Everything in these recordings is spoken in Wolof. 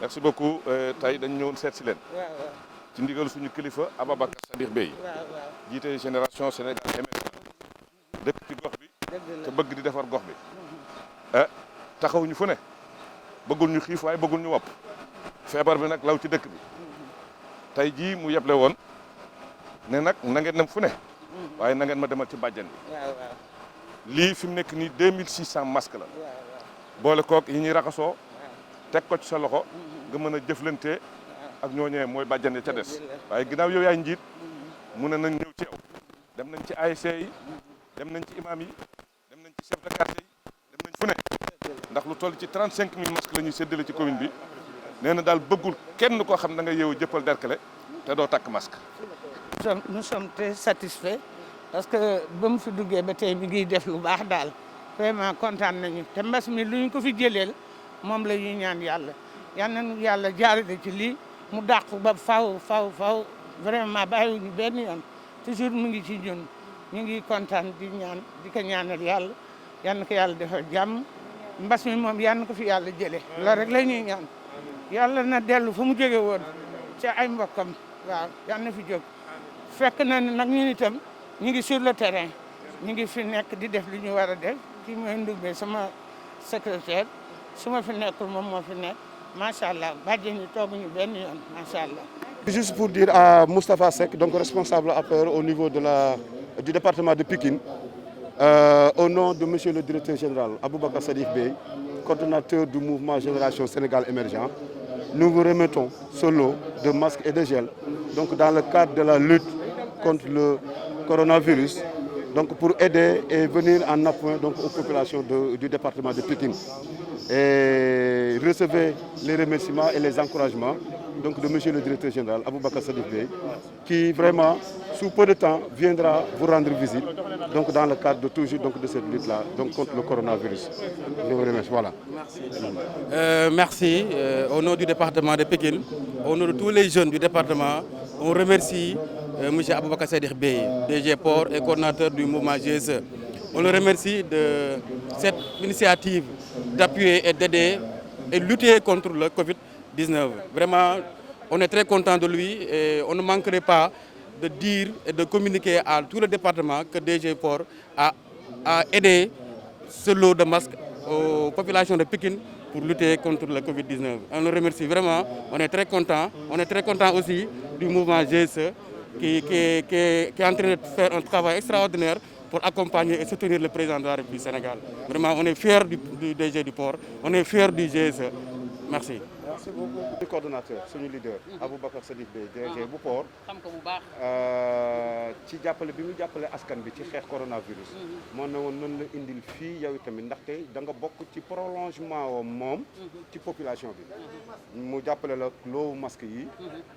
merci beaucoup tey dañ ñëwoon seet si leen. ci ndigal suñu kilifa Ababacar Sadikh Bèye. jiite génération Sénégal émergent. dëkk ci gox bi. te bëgg di defar gox bi. taxaw ñu fu ne. bëggul ñu xiif waaye bëggul ñu wopp. feebar bi nag law ci dëkk bi. tey jii mu yeble woon ne nag na ngeen dem fu ne. waaye na ngeen ma demal ci bàjjan bi. lii fi mu nekk nii 2600 masques la. boole kook yi ñuy raxasoo. teg ko ci sa loxo. nga mën a jëflante ak ñooñee mooy bàjjan ca des. waaye ginnaaw yow yaay njiit mu ne nañ ñëw ci yow. dem nañ ci ASC yi. dem nañ ci imam yi. dem nañ ci chef de quartier yi. dem nañ fu ne. ndax lu toll ci 35000 masques la ñuy séddale ci commune bi. nee na daal bëggul kenn koo xam da nga yeewu jëppal derkale te doo takk masque. nous sommes très satisfaits parce que ba mu fi duggee ba tey mi ngi def lu baax daal vraiment kontaan nañu te mbas mi lu ñu ko fi jëleel moom la ñuy ñaan yàlla yal nañu yàlla jaarale ci lii mu dàq ba faw vraiment bàyyiwuñu benn yoon toujours mu ngi ci ñun ñu ngi kontaan di ko ñaanal yàlla yal na ko yàlla defal jàmm mbas mi moom yal na ko fi yàlla jëlee loolu rek la ñuy ñaan yàlla na dellu fu mu jóge woon ci ay mbokkam waaw yal na fi jóg. fekk na nag ñun itam ñu ngi sur le terrain ñu ngi fi nekk di def li ñu war a def kii mooy Ndoumbé sama secrétaire su ma fi nekkul moom moo fi nekk macha allah bàjjen ñi tooguñu benn yoon macha allah. Juste pour dire à Moustapha Seck, donc responsable APR au niveau du département de Pikine, au nom de monsieur le directeur général Ababacar Sadikh Bèye, coordonnateur du mouvement Génération Sénégal Émergent, nous vous remettons ce lot de masques et de gel, donc dans le cadre de la lutte contre le coronavirus, donc pour aider et venir en appui donc aux populations du département de Pikine. Et recevez les remerciements et les encouragements donc de monsieur le directeur général Ababacar Sadikh Bèye, qui vraiment sous peu de temps viendra vous rendre visite, donc dans le cadre de toujours donc de cette lutte là donc contre le coronavirus. Je vous remercie. Voilà. Merci. Au nom du département de Pikine, au nom de tous les jeunes du département, on remercie monsieur Ababacar Sadikh Bèye, DG Port et coordinateur du mouvement GSE. On le remercie de cette initiative d'appuyer et d'aider et lutter contre le Covid-19. Vraiment, on est très content de lui et on ne manquerait pas de dire et de communiquer à tout le département que DG Port a aidé ce lot de masques aux populations de Pikine pour lutter contre le Covid-19. On le remercie vraiment, on est très content. On est très content aussi du mouvement GSE qui est en train de faire un travail extraordinaire pour accompagner et soutenir le président de la République du Sénégal. Vraiment, on est fiers du DG du port, on est fiers du GSE. Merci. Merci beaucoup. Le coordonnateur, suñu leader, Ababacar Sadikh Bèye, DG bu port. xam ko bu baax. ci jàppale bi mu jàppale askan bi ci xeex coronavirus. moo ne woon noonu la indil fii yow tamit ndaxte da nga bokk ci prolongement woo moom. ci population bi. mu jàppale la loowu masque yi.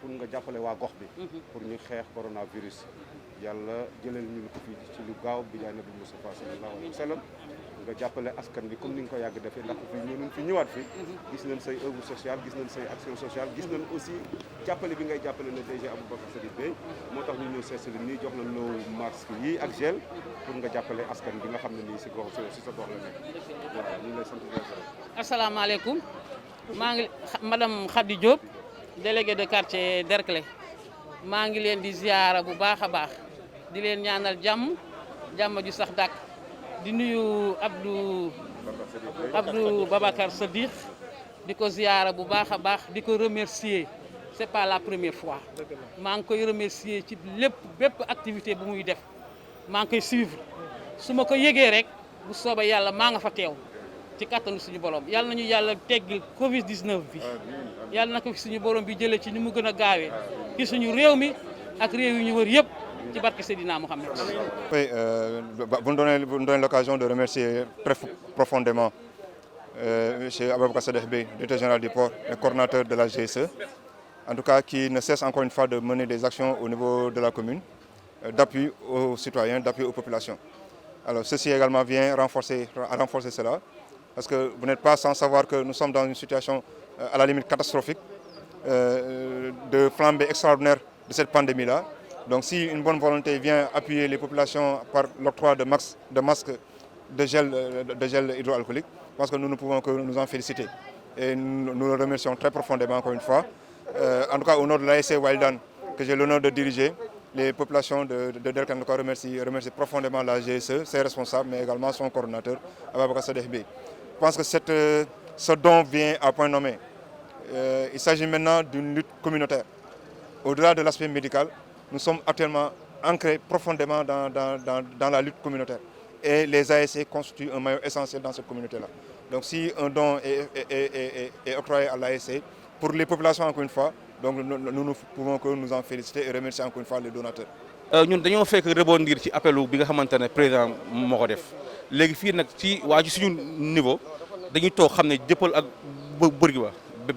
pour nga jàppale waa gox bi. pour ñu xeex coronavirus. yàlla jëlal ñu ko fii ci lu gaaw bi jaay Nabi Moustapha sallallahu alayhi wa sallam nga jàppale askan bi comme ni nga ko yàgg defee ndax fi ñëw fi ñëwaat fi gis nañ say œuvre sociale gis nañ say action sociale gis nañ aussi jàppale bi ngay jàppale le DG Ababacar Sadikh Bèye moo tax ñu ñëw seesali nii jox la loo masque yi ak gel pour nga jàppale askan bi nga xam ne nii si gox si sa gox la nekk waaw ñu ngi lay sant di la gërëm. asalaamaaleykum maa ngi madame Khady Diop déléguée de quartier Derklé maa ngi leen di ziara bu baax a baax di leen ñaanal jàmm ju sax dàkk di nuyu Abdou Babacar Sadikh di ko ziara bu baax a baax di ko remercier c'est pas la première fois maa ngi koy remercier ci bépp activité bu muy def maa ngi koy suivre su ma ko yëgee rek bu soobee yàlla maa nga fa teew ci kattanu suñu borom yàlla nañu yàlla teggil Covid 19 bi yàlla na ko fi suñu borom bi jëlee ci ni mu gën a gaawee ci suñu réew mi ak réew yi ñu wër yëpp ci barke Seydina Mohamed. Oui, vous me donnez l'occasion de remercier très profondément M. Ababacar Sadikh Bèye, directeur général du port et coordinateur de la GSE, en tout cas qui ne cesse encore une fois de mener des actions au niveau de la commune, d'appui aux citoyens, d'appui aux populations. Alors ceci également vient renforcer cela, parce que vous n'êtes pas sans savoir que nous sommes dans une situation à la limite catastrophique, de flambée extraordinaire de cette pandémie-là. Donc si une bonne volonté vient appuyer les populations par l'octroi de masques, de gel hydroalcoolique, je pense que nous ne pouvons que nous en féliciter. et nous le remercions très profondément encore une fois. En tout cas, au nom de l'ASC Wildan, que j'ai l'honneur de diriger, les populations de Derklé remercient profondément la GSE, ses responsables, mais également son coordonnateur, Ababacar Sadikh Bèye. Je pense que ce don vient à point nommé. Il s'agit maintenant d'une lutte communautaire. Au-delà de l'aspect médical, nous sommes actuellement ancrés profondément dans la lutte communautaire. Et les ASC constituent un maillon essentiel dans cette communauté-là. Donc si un don est octroyé à l'ASC, pour les populations encore une fois, donc nous ne pouvons que nous en féliciter et remercier encore une fois les donateurs. ñun dañoo fekk rebondir ci appelu bi nga xamante ne président moo ko def léegi fii nag ci suñu niveau dañuy toog xam ne jëppal ak bërgi ba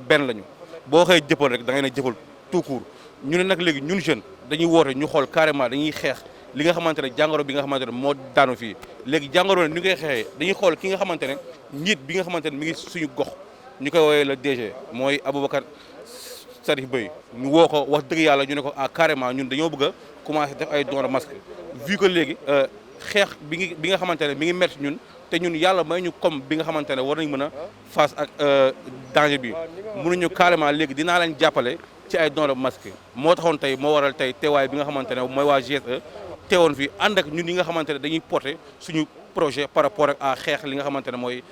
benn lañu boo xëyee jëppal rek da ngay ne jëppal tout court ñu ne nag léegi ñun jeune dañuy woote ñu xool carrément dañuy xeex li nga xamante ne jàngoro bi nga xamante ne moo daanu fii léegi jàngoro ne ni koy xeexee dañuy xool ki nga xamante ne njiit bi nga xamante ne mi ngi suñu gox ñu koy woowee le DG mooy Aboubacar Sadikh Bèye ñu woo ko wax dëgg yàlla ñu ne ko carrément ñun dañoo bëgg a commencé def ay don de masque vu que léegi xeex bi nga xamante ne mi ngi métti ñun te ñun yàlla may ñu comme bi nga xamante ne war nañ mën a face ak danger bi mënuñu carrément léegi dinaa leen jàppale ci ay don de masque moo taxoon tey moo waral tey teewaay bi nga xamante ne mooy waa GSE teewoon fi ànd ak ñun yi nga xamante ne dañuy porter suñu projet par rapport ak xeex li nga xamante ne mooy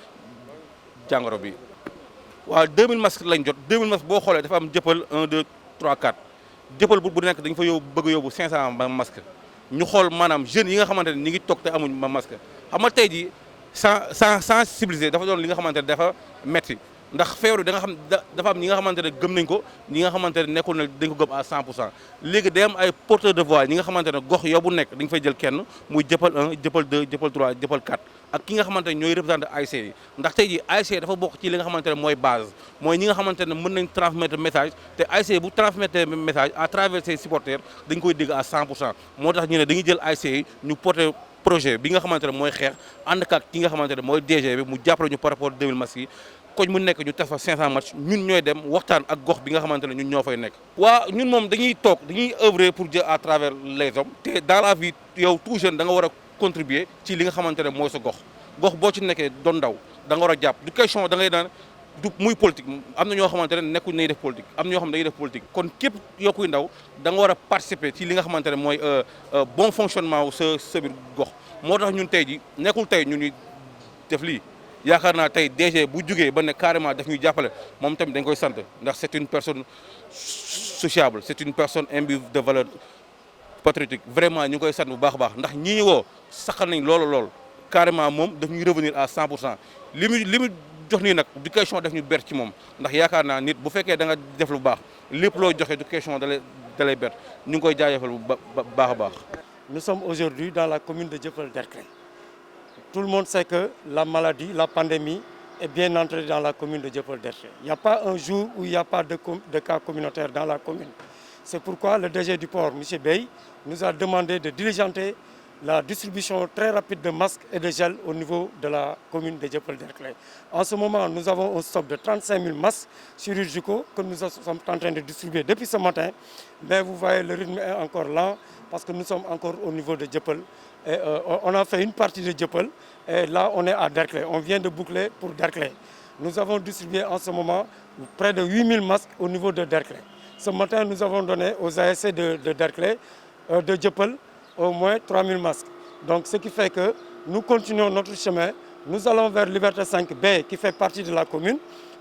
jàngoro bi. waaw 2000 masques lañ jot 2000 masques boo xoolee dafa am jëppal 1 2 3 4 jëppal bu nekk dañ fa bëgg a yóbbu 500 masques ñu xool maanaam jeunes yi nga xamante ne ñi ngi toog te amuñ masque xam nga tey jii sensibiliser dafa doon li nga xamante ne dafa metti ndax feebar bi da nga xam dafa am ñi nga xamante ne gëm nañ ko ñi nga xamante ne nekkul na dañ ko gëm à 100% léegi day am ay porteurs de voix ñi nga xamante ne gox yow bu nekk dañ fay jël kenn muy jëppal 1 jëppal 2 jëppal 3 jëppal 4 ak ki nga xamante ne ñooy représenté ASC yi ndax tey jii ASC dafa bokk ci li nga xamante ne mooy base mooy ñi nga xamante ne mën nañ transmettre message te ASC bu transmettre message à travers ses supporters dañ koy dégg à 100% moo tax ñu ne dañuy jël ASC yi ñu porter projet bi nga xamante ne mooy xeex ànd ak ki nga xamante ne mooy DG bi mu jàppale ñu par rapport 2000 masques yi koñ mu nekk ñu teg fa 500 match ñun ñooy dem waxtaan ak gox bi nga xamante ne ñun ñoo fay nekk. waa ñun moom dañuy toog dañuy œuvrer pour Dieu à travers les hommes te dans la vie yow tout jeune da nga war a contribuer ci li nga xamante ne mooy sa gox boo ci nekkee doon ndaw da nga war a jàpp du question da ngay daan du muy politique am na ñoo xamante ne nekkuñ nañuy def politique am na ñoo xam ne dañuy def politique kon képp yoo kuy ndaw da nga war a participer ci li nga xamante ne mooy bon fonctionnement wu sa biir gox moo tax ñun tey ji nekkul tey ñun ñuy def lii. yaakaar naa tey DG bu jugee ba ne carrément daf ñuy jàppale moom tamit dañ koy sant ndax c'est une personne sociable c'est une personne imbue de valeur patriotique vraiment ñu ngi koy sant bu baax a baax ndax ñi ñu woo saxal nañ lool carrément moom daf ñuy revenir à 100% li mu jox nii nag du question daf ñu ber ci moom ndax yaakaar naa nit bu fekkee da nga def lu baax lépp loo joxe du question da lay ber ñu ngi koy jaajëfal bu baax a baax. Nous sommes aujourd'hui dans la commune de Dieuppeul-Derklé. Tout le monde sait que la maladie, la pandémie est bien entrée dans la commune de Dieuppeul-Derklé. Il n'y a pas un jour où il n'y a pas de cas communautaires dans la commune. C'est pourquoi le DG du port, M. Bèye, nous a demandé de diligenter la distribution très rapide de masques et de gel au niveau de la commune de Dieuppeul-Derklé. En ce moment, nous avons un stock de 35 000 masques chirurgicaux que nous sommes en train de distribuer depuis ce matin. Mais vous voyez, le rythme est encore lent parce que nous sommes encore au niveau de Dieuppeul. Et, on a fait une partie de Dieuppeul et là, on est à Derklé. On vient de boucler pour Derklé. Nous avons distribué en ce moment près de 8 000 masques au niveau de Derklé. Ce matin, nous avons donné aux ASC de Derklé, de Dieuppeul, au moins 3 000 masques. Donc, ce qui fait que nous continuons notre chemin. Nous allons vers Liberté 5B, qui fait partie de la commune.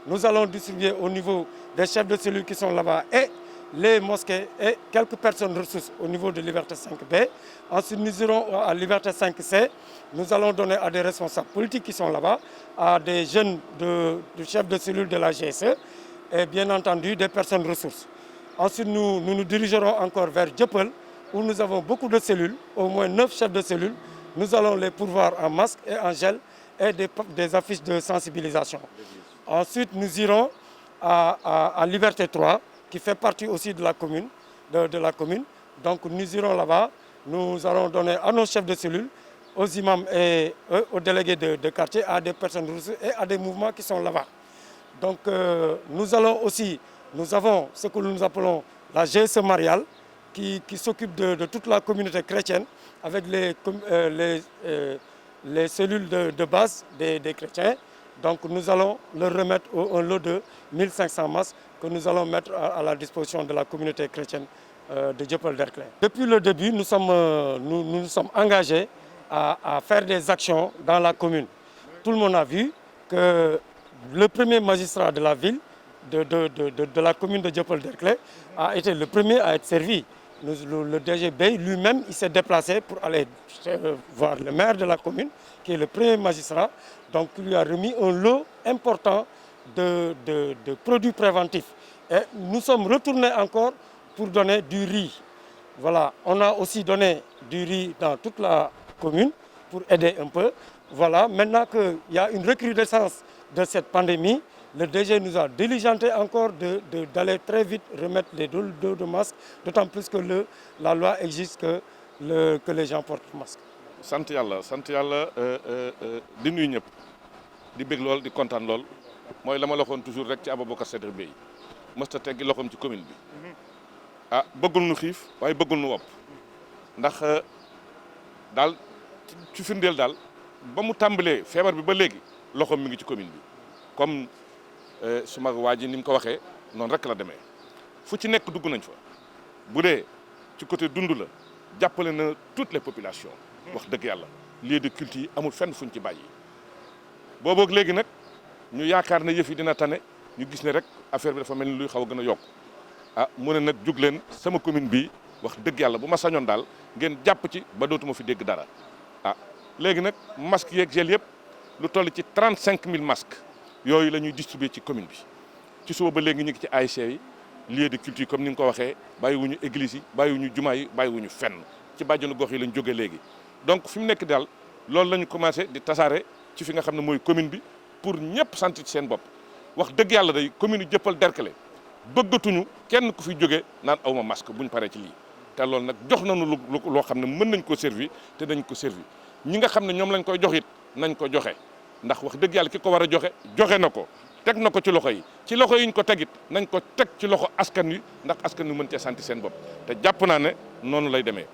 Nous allons distribuer au niveau des chefs de cellules qui sont là-bas et les mosquées et quelques personnes ressources au niveau de Liberté 5B. Ensuite, nous irons à Liberté 5C. Nous allons donner à des responsables politiques qui sont là-bas, à des jeunes chefs de cellules de la GSE et bien entendu des personnes ressources. Ensuite, nous dirigerons encore vers Dieuppeul, où nous avons beaucoup de cellules, au moins 9 chefs de cellules. Nous allons les pourvoir en masques et en gel et des affiches de sensibilisation. Ensuite, nous irons à Liberté 3, qui fait partie aussi de la commune. Donc nous irons là-bas, nous allons donner à nos chefs de cellules, aux imams et aux délégués de quartier, à des personnes ressources et à des mouvements qui sont là-bas. Donc nous avons ce que nous appelons la GSE mariale, qui s'occupe de toute la communauté chrétienne avec les cellules de base des chrétiens Donc nous allons leur remettre un lot de 1500 masques que nous allons mettre à la disposition de la communauté chrétienne de Dieuppeul-Derklé. Depuis le début, nous sommes engagés à faire des actions dans la commune. Tout le monde a vu que le premier magistrat de la ville, de la commune de Dieuppeul-Derklé, a été le premier à être servi. Le DG Bey lui-même, il s'est déplacé pour aller voir le maire de la commune, qui est le premier magistrat. Donc il lui a remis un lot important de produits préventifs. Et nous sommes retournés encore pour donner du riz. Voilà, on a aussi donné du riz dans toute la commune pour aider un peu. Voilà, maintenant qu'il y a une recrudescence de cette pandémie, le DG nous a diligenté encore d'aller très vite remettre les dos de masques, d'autant plus que la loi exige que les gens portent masque. sant yàlla di nuyu ñëpp di bég lool di kontaan lool mooy la ma la waxoon toujours rek ci Aboubacar Sadikh Bèye mësta teggi loxoom ci commune bi ah bëggul nu xiif waaye bëggul nu wopp ndax daal ci firndeel daal ba mu tàmbalee feebar bi ba léegi loxoom mi ngi ci commune bi comme suma waa ji ni mu ko waxee noonu rek la demee fu ci nekk dugg nañ fa bu dee ci côté dund la jàppale na toutes les populations wax dëgg yàlla lieu de culte yi amul fenn fuñ ci bàyyi booboog léegi nag ñu yaakaar ne yëf yi dina tane ñu gis ne rek affaire bi dafa mel ni luy xaw a gën a yokk ah mu ne nag jug leen sama commune bi wax dëgg yàlla bu ma sañoon daal ngeen jàpp ci ba dootuma fi dégg dara ah léegi nag masques yeeg gel yëpp lu toll ci 35000 masques yooyu la ñuy distribuer ci commune bi ci suba ba léegi ñu ngi ci ASC yi lieu de culture comme ni nga ko waxee bàyyiwuñu église yi bàyyiwuñu jumaa yi bàyyiwuñu fenn ci bàjjenu gox yi lañ jógee léegi donc fi mu nekk daal loolu la ñu commencé di tasaare ci fi nga xam ne mooy commune bi pour ñëpp sant ci seen bopp wax dëgg yàlla day commune yu Dieuppeul-Derklé bëggatuñu kenn ku fi jóge naan awma masque buñ paree ci lii te loolu nag jox nañu loo xam ne mën nañ ko servi te dañ ko servi ñi nga xam ne ñoom lañ koy jox it nañ ko joxe ndax wax dëgg yàlla ki ko war a joxe joxe na ko teg na ko ci loxo yi ñu ko tegit nañ ko teg ci loxo askan wi ndax askan wi mën cee sant seen bopp te jàpp naa ne noonu lay demee